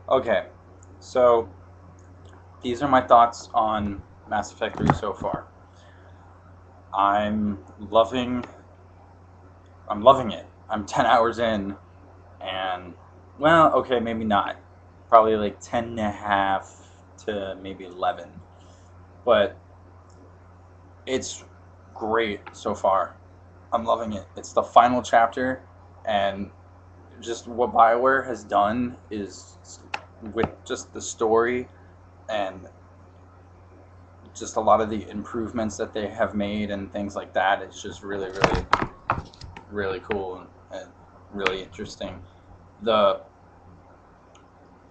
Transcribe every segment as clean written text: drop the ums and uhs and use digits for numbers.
Okay, so these are my thoughts on Mass Effect 3 so far. I'm loving I'm loving it. I'm 10 hours in and well, okay, maybe not. Probably like 10 and a half to maybe 11. But it's great so far. I'm loving it. It's the final chapter and just what BioWare has done is with just the story and just a lot of the improvements that they have made and things like that. It's just really, really, really cool and really interesting. The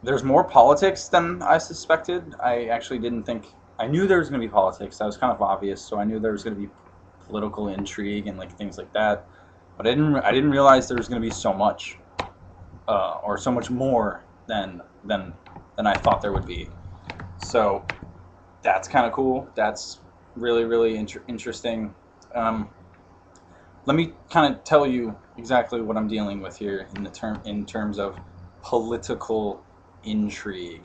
There's more politics than I suspected. I actually didn't think I knew there was going to be politics. That was kind of obvious. So I knew there was going to be political intrigue and like things like that. But I didn't realize there was going to be so much, or so much more than I thought there would be. So that's kind of cool. That's really really interesting. Um, Let me kind of tell you exactly what I'm dealing with here in terms of political intrigue.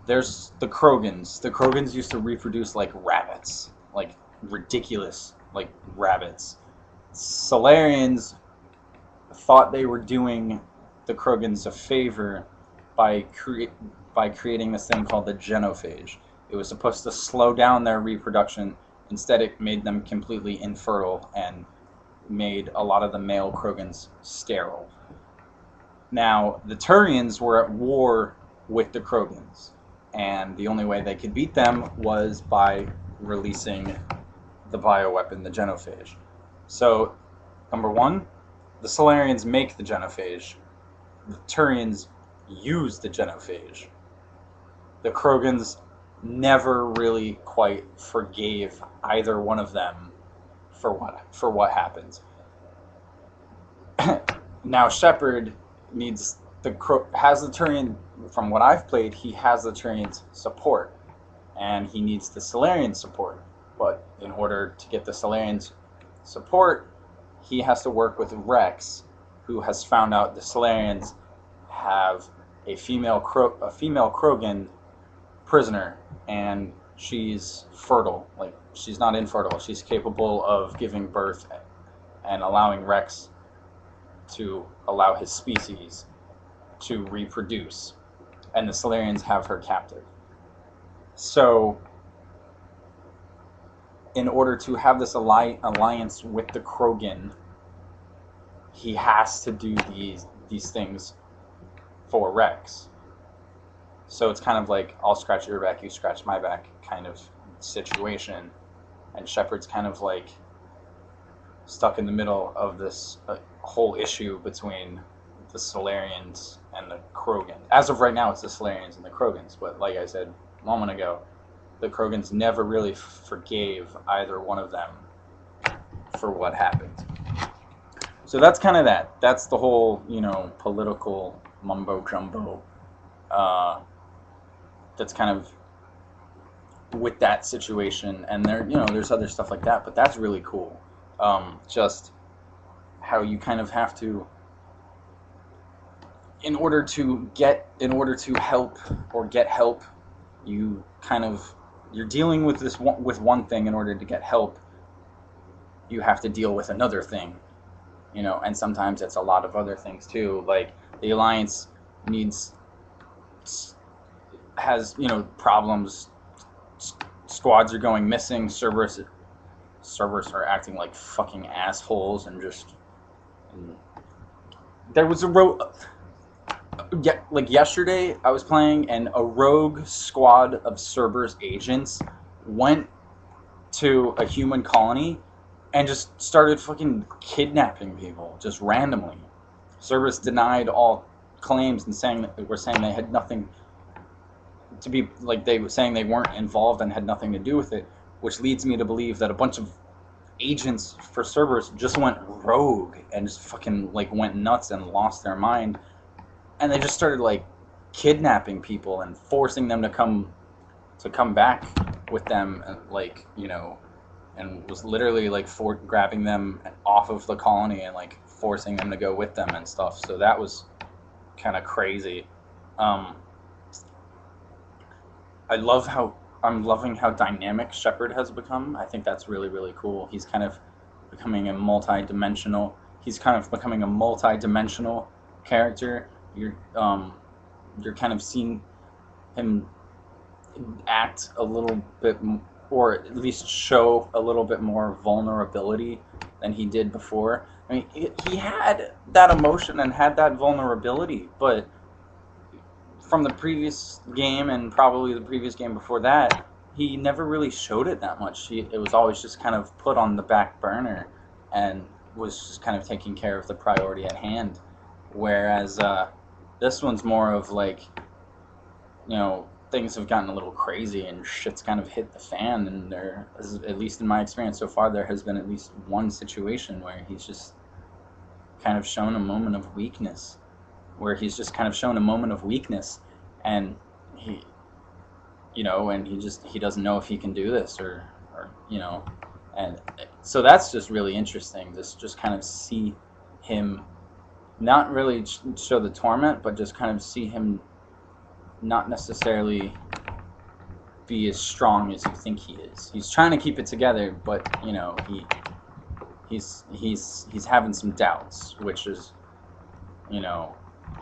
There's the Krogans. The Krogans used to reproduce like rabbits, like ridiculous, like rabbits. Solarians thought they were doing the Krogans a favor by creating this thing called the genophage. It was supposed to slow down their reproduction. Instead, it made them completely infertile and made a lot of the male Krogans sterile. Now, the Turians were at war with the Krogans, and the only way they could beat them was by releasing the bioweapon, the genophage. So, number one, the Solarians make the genophage. The Turians use the genophage. The Krogans never really quite forgave either one of them for what happens. Now Shepard needs has the Turian. From what I've played, he has the Turian's support, and he needs the Solarian support. But in order to get the Solarian's support, he has to work with Rex, who has found out the Solarians have a female Krogan prisoner, and she's fertile. Like, she's not infertile. She's capable of giving birth and allowing Rex to allow his species to reproduce. And the Solarians have her captive. So, in order to have this alliance with the Krogan, he has to do these things for Rex. So it's kind of like, I'll scratch your back, you scratch my back kind of situation. And Shepard's kind of like stuck in the middle of this whole issue between the Solarians and the Krogan. As of right now, it's the Solarians and the Krogans, but like I said a moment ago, the Krogans never really forgave either one of them for what happened. So that's kind of that. That's the whole, political mumbo jumbo. That's kind of with that situation, and there's other stuff like that, but that's really cool. Just how you kind of have to, in order to help or get help, you're dealing with with one thing. In order to get help, you have to deal with another thing, and sometimes it's a lot of other things too. Like the Alliance needs has problems. Squads are going missing. Servers are acting like fucking assholes, and just there was like yesterday I was playing, and a rogue squad of Cerberus agents went to a human colony and just started fucking kidnapping people just randomly. Cerberus denied all claims and saying they had nothing to be, like, they were saying they weren't involved and had nothing to do with it, which leads me to believe that a bunch of agents for Cerberus just went rogue and just fucking like went nuts and lost their mind, and they just started like kidnapping people and forcing them to come back with them, and was literally like grabbing them off of the colony and like forcing them to go with them and stuff. So that was kind of crazy. Um, I'm loving how dynamic Shepard has become. I think that's really really cool. He's kind of becoming a multi-dimensional. He's kind of becoming a multi-dimensional character. You're kind of seeing him act a little bit, or at least show a little bit more vulnerability than he did before. I mean, he had that emotion and had that vulnerability, but from the previous game and probably the previous game before that, he never really showed it that much. It was always just kind of put on the back burner and was just kind of taking care of the priority at hand. Whereas this one's more of like, things have gotten a little crazy and shit's kind of hit the fan. And there, at least in my experience so far, there has been at least one situation where he's just kind of shown a moment of weakness. And he doesn't know if he can do this or and so that's just really interesting. Just kind of see him not really show the torment, but just kind of see him not necessarily be as strong as you think he is. He's trying to keep it together, but he's having some doubts, which is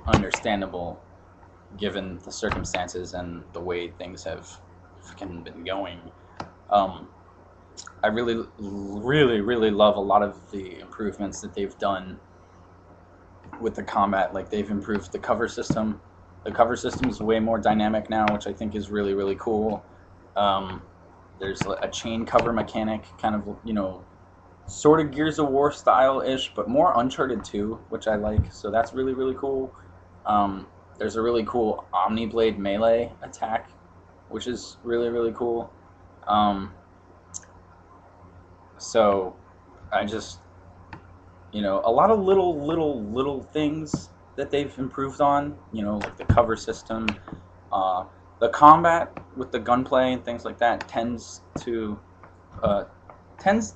understandable given the circumstances and the way things have freaking been going. I really, really, really love a lot of the improvements that they've done with the combat. Like, they've improved the cover system. The cover system is way more dynamic now, which I think is really, really cool. There's a chain cover mechanic, kind of, sort of Gears of War style-ish, but more Uncharted 2, which I like. So that's really, really cool. There's a really cool Omniblade melee attack, which is really, really cool. So I just, a lot of little things that they've improved on, like the cover system, the combat with the gunplay and things like that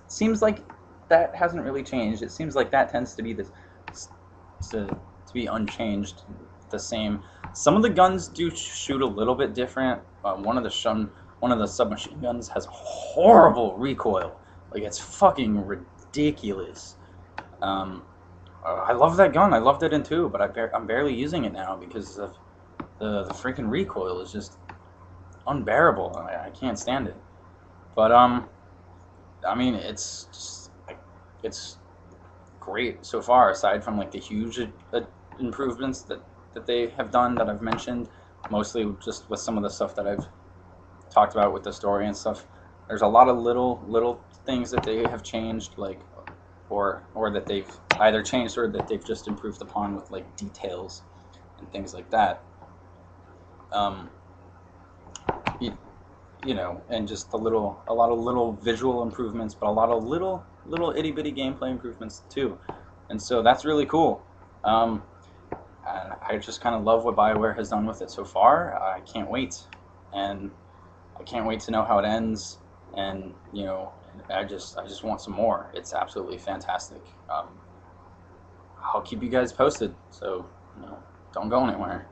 seems like that hasn't really changed. It seems like that tends to be to be unchanged, the same. Some of the guns do shoot a little bit different. One of the submachine guns has horrible recoil. Like, it's fucking ridiculous. I love that gun. I loved it in 2, but I'm barely using it now because of the freaking recoil is just unbearable. I can't stand it. But I mean, it's great so far. Aside from like the huge improvements that they have done that I've mentioned, mostly just with some of the stuff that I've talked about with the story and stuff. There's a lot of little things that they have changed, like or that they've either changed or that they've just improved upon with like details and things like that. And just a lot of little visual improvements, but a lot of little itty bitty gameplay improvements too. And so that's really cool. And I just kind of love what BioWare has done with it so far. I can't wait, and I can't wait to know how it ends. And I just want some more. It's absolutely fantastic. I'll keep you guys posted, so don't go anywhere.